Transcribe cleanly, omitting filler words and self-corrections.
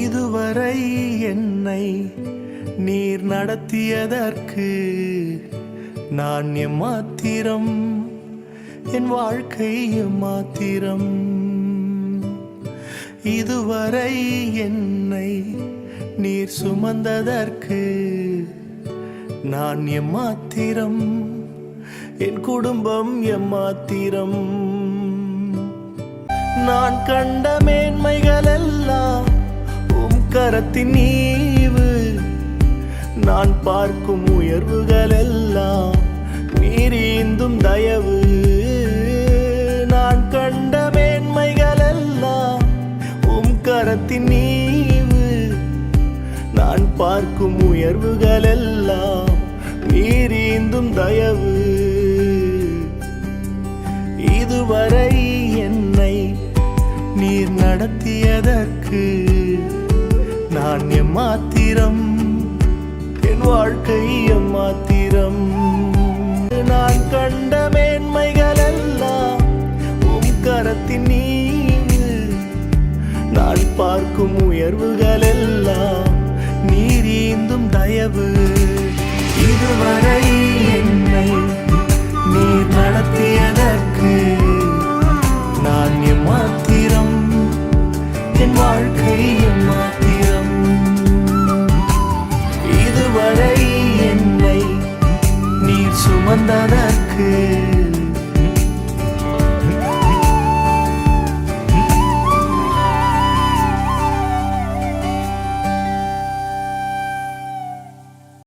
இதுவரை என்னை நீர் நடத்தியதற்கு நான் எம்மாத்திரம், என் வாழ்க்கை எம்மாத்திரம். இதுவரை என்னை நீர் சுமந்ததற்கு நான் எம்மாத்திரம், என் குடும்பம் எம்மாத்திரம். நான் கண்ட மேன்மைகள் எல்லாம் உம் கரத்தின் ஈவு, நான் பார்க்கும் உயர்வுகள் எல்லாம் நீர் ஈந்தும் தயவு. நான் கண்ட மேன்மைகள் எல்லாம் உம் கரத்தின் ஈவு, நான் பார்க்கும் உயர்வுகள் எல்லாம் நீர் ஈந்தும் தயவு. இதுவரை என்னை நீர் நடத்தியதற்கு நான் எம்மாத்திரம், என் வாழ்க்கை எம்மாத்திரம்.